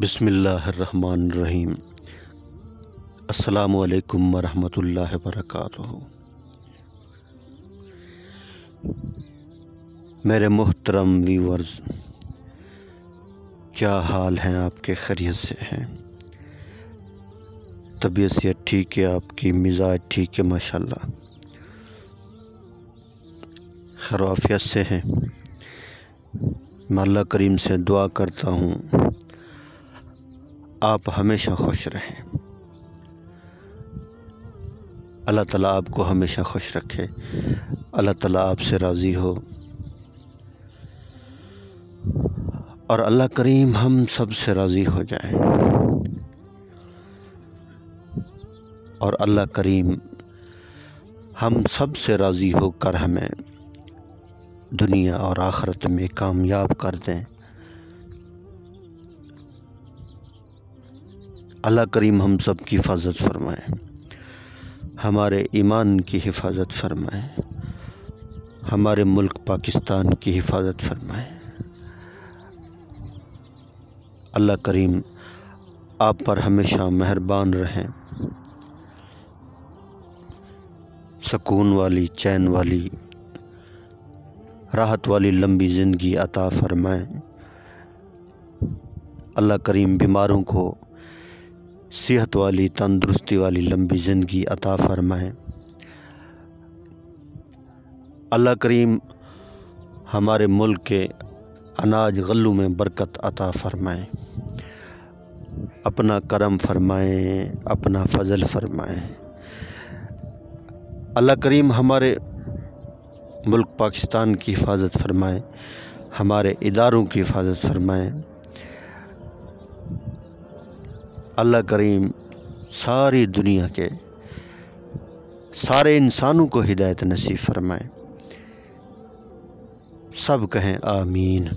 بسم اللہ الرحمن الرحیم۔ السلام علیکم ورحمۃ اللہ وبرکاتہ۔ میرے محترم ویورز، کیا حال ہیں آپ کے؟ خیریت سے ہیں؟ طبیعت سے ٹھیک ہے؟ آپ کی مزاج ٹھیک ہے؟ ماشاءاللہ خیر و عافیت سے ہیں؟ میں اللہ کریم سے دعا کرتا ہوں آپ ہمیشہ خوش رہیں، اللہ تعالیٰ آپ کو ہمیشہ خوش رکھے، اللہ تعالیٰ آپ سے راضی ہو، اور اللہ کریم ہم سب سے راضی ہو جائے، اور اللہ کریم ہم سب سے راضی ہو کر ہمیں دنیا اور آخرت میں کامیاب کر دیں۔ اللہ کریم ہم سب کی حفاظت فرمائے، ہمارے ایمان کی حفاظت فرمائے، ہمارے ملک پاکستان کی حفاظت فرمائے۔ اللہ کریم آپ پر ہمیشہ مہربان رہیں، سکون والی، چین والی، راحت والی لمبی زندگی عطا فرمائیں۔ اللہ کریم بیماروں کو صحت والی، تندرستی والی لمبی زندگی عطا فرمائیں۔ اللہ کریم ہمارے ملک کے اناج غلوں میں برکت عطا فرمائیں، اپنا کرم فرمائیں، اپنا فضل فرمائیں۔ اللہ کریم ہمارے ملک پاکستان کی حفاظت فرمائیں، ہمارے اداروں کی حفاظت فرمائیں۔ اللہ کریم ساری دنیا کے سارے انسانوں کو ہدایت نصیب فرمائیں۔ سب کہیں آمین۔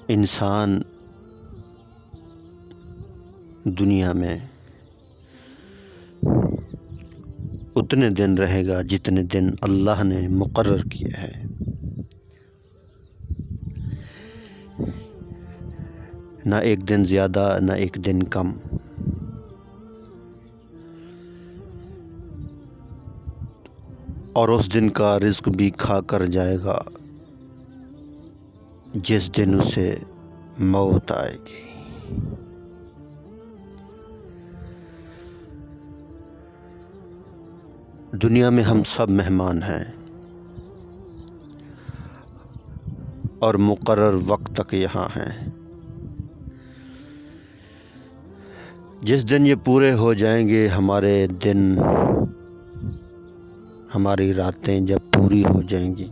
انسان دنیا میں اتنے دن رہے گا جتنے دن اللہ نے مقرر کیا ہے، نہ ایک دن زیادہ نہ ایک دن کم۔ اور اس دن کا رزق بھی کھا کر جائے گا جس دن اسے موت آئے گی۔ دنیا میں ہم سب مہمان ہیں اور مقرر وقت تک یہاں ہیں۔ جس دن یہ پورے ہو جائیں گے، ہمارے دن، ہماری راتیں جب پوری ہو جائیں گی،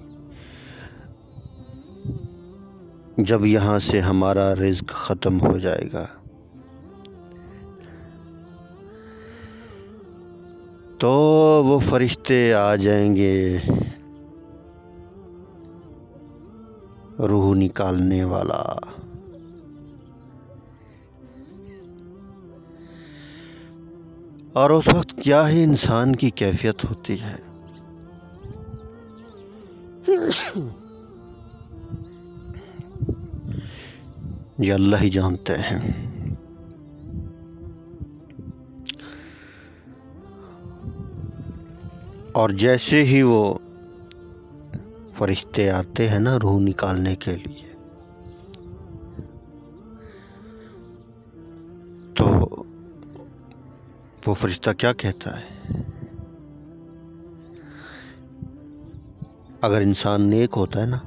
جب یہاں سے ہمارا رزق ختم ہو جائے گا، تو وہ فرشتے آ جائیں گے روح نکالنے والا۔ اور اس وقت کیا ہی انسان کی کیفیت ہوتی ہے، یہ اللہ ہی جانتے ہیں۔ اور جیسے ہی وہ فرشتے آتے ہیں نا روح نکالنے کے لیے، تو وہ فرشتہ کیا کہتا ہے؟ اگر انسان نیک ہوتا ہے نا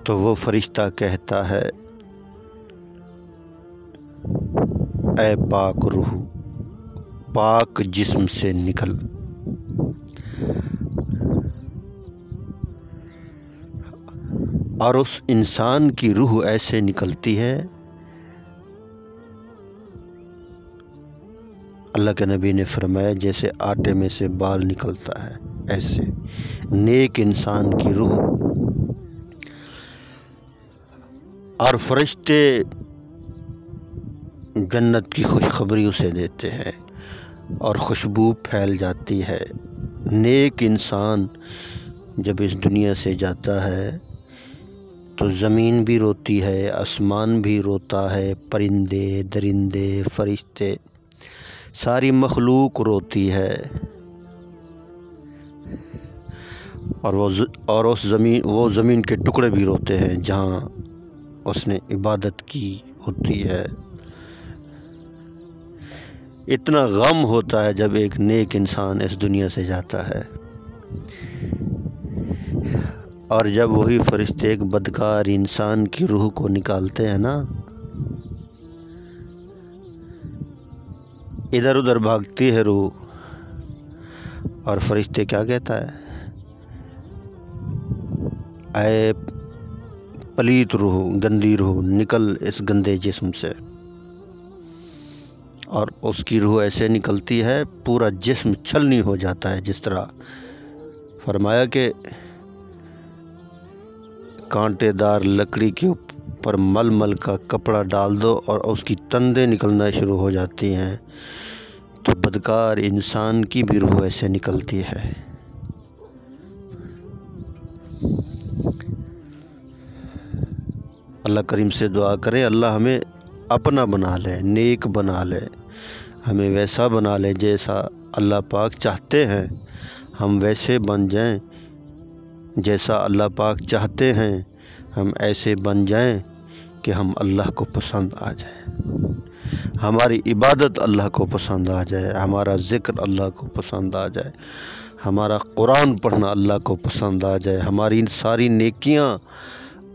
تو وہ فرشتہ کہتا ہے، اے پاک روح، پاک جسم سے نکل۔ اور اس انسان کی روح ایسے نکلتی ہے، اللہ کے نبی نے فرمایا جیسے آٹے میں سے بال نکلتا ہے، ایسے نیک انسان کی روح۔ اور فرشتے جنت کی خوشخبری اسے دیتے ہیں، اور خوشبو پھیل جاتی ہے نیک انسان جب اس دنیا سے جاتا ہے تو زمین بھی روتی ہے، آسمان بھی روتا ہے، پرندے درندے فرشتے ساری مخلوق روتی ہے، اور وہ زمین کے ٹکڑے بھی روتے ہیں جہاں اس نے عبادت کی ہوتی ہے۔ اتنا غم ہوتا ہے جب ایک نیک انسان اس دنیا سے جاتا ہے، اور جب وہی فرشتے ایک بدکار انسان کی روح کو نکالتے ہیں نا، ادھر ادھر بھاگتی ہے روح، اور فرشتے کیا کہتا ہے؟ اے پلیت روح، گندی روح، نکل اس گندے جسم سے۔ اور اس کی روح ایسے نکلتی ہے پورا جسم چھلنی ہو جاتا ہے، جس طرح فرمایا کہ کانٹے دار لکڑی کے اوپر مل مل کا کپڑا ڈال دو اور اس کی تندیں نکلنا شروع ہو جاتی ہیں، تو بدکار انسان کی بھی روح ایسے نکلتی ہے۔ اللہ کریم سے دعا کریں اللہ ہمیں اپنا بنا لے، نیک بنا لے، ہمیں ویسا بنا لے جیسا اللہ پاک چاہتے ہیں، ہم ویسے بن جائیں جیسا اللہ پاک چاہتے ہیں، ہم ایسے بن جائیں کہ ہم اللہ کو پسند آ جائیں، ہماری عبادت اللہ کو پسند آ جائے، ہمارا ذکر اللہ کو پسند آ جائے، ہمارا قرآن پڑھنا اللہ کو پسند آ جائے، ہماری ساری نیکیاں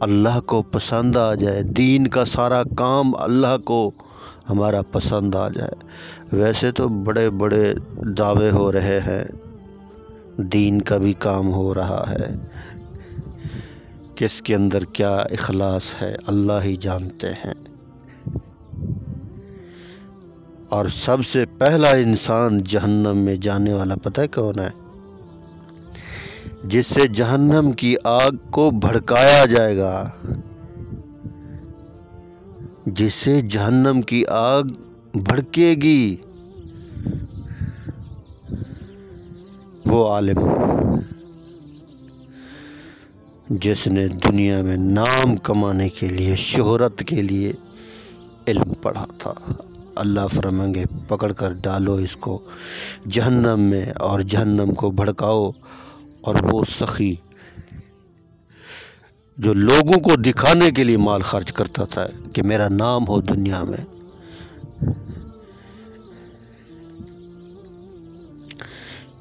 اللہ کو پسند آ جائے، دین کا سارا کام اللہ کو ہمارا پسند آ جائے۔ ویسے تو بڑے بڑے دعوے ہو رہے ہیں، دین کا بھی کام ہو رہا ہے، کس کے اندر کیا اخلاص ہے اللہ ہی جانتے ہیں۔ اور سب سے پہلا انسان جہنم میں جانے والا پتہ ہے کون ہے؟ جس سے جہنم کی آگ کو بھڑکایا جائے گا، جس سے جہنم کی آگ بھڑکے گی، وہ عالم جس نے دنیا میں نام کمانے کے لیے، شہرت کے لیے علم پڑھا تھا۔ اللہ فرمائیں گے پکڑ کر ڈالو اس کو جہنم میں اور جہنم کو بھڑکاؤ، اور وہ سخی جو لوگوں کو دکھانے کے لیے مال خرچ کرتا تھا کہ میرا نام ہو دنیا میں،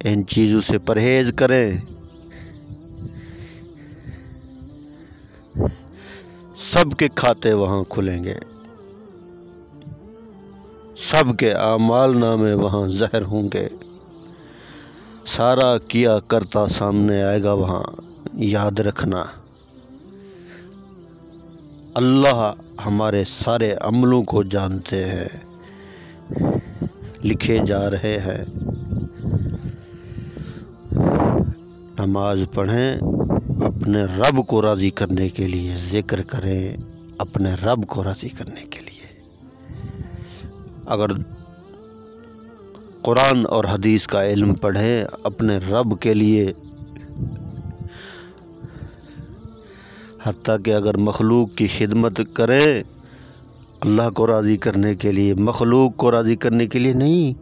ان چیزوں سے پرہیز کریں۔ سب کے کھاتے وہاں کھلیں گے، سب کے اعمال نامے وہاں ظاہر ہوں گے، سارا کیا کرتا سامنے آئے گا وہاں۔ یاد رکھنا اللہ ہمارے سارے عملوں کو جانتے ہیں، لکھے جا رہے ہیں۔ نماز پڑھیں اپنے رب کو راضی کرنے کے لیے، ذکر کریں اپنے رب کو راضی کرنے کے لیے۔ اگر قرآن اور حدیث کا علم پڑھیں اپنے رب کے لیے، حتیٰ کہ اگر مخلوق کی خدمت کریں اللہ کو راضی کرنے کے لیے، مخلوق کو راضی کرنے کے لیے نہیں،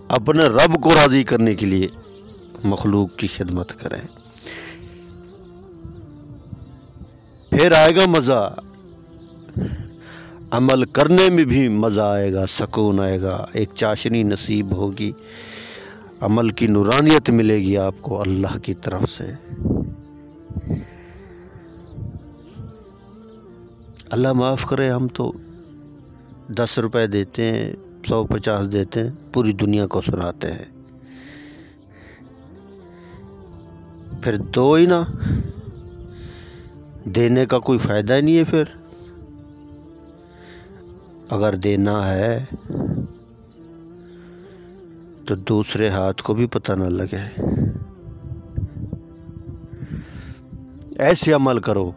اپنے رب کو راضی کرنے کے لیے مخلوق کی خدمت کریں، پھر آئے گا مزہ، عمل کرنے میں بھی مزہ آئے گا، سکون آئے گا، ایک چاشنی نصیب ہوگی، عمل کی نورانیت ملے گی آپ کو اللہ کی طرف سے۔ اللہ معاف کرے، ہم تو 10 روپے دیتے ہیں، 150 دیتے ہیں، پوری دنیا کو سناتے ہیں، پھر دو ہی نا، دینے کا کوئی فائدہ ہی نہیں ہے۔ پھر اگر دینا ہے تو دوسرے ہاتھ کو بھی پتہ نہ لگے، ایسے عمل کرو،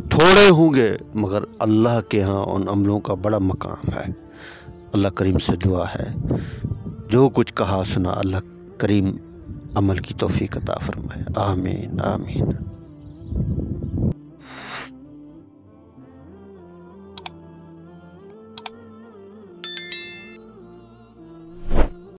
تھوڑے ہوں گے مگر اللہ کے ہاں ان عملوں کا بڑا مقام ہے۔ اللہ کریم سے دعا ہے جو کچھ کہا سنا اللہ کریم عمل کی توفیق عطا فرمائے۔ آمین آمین۔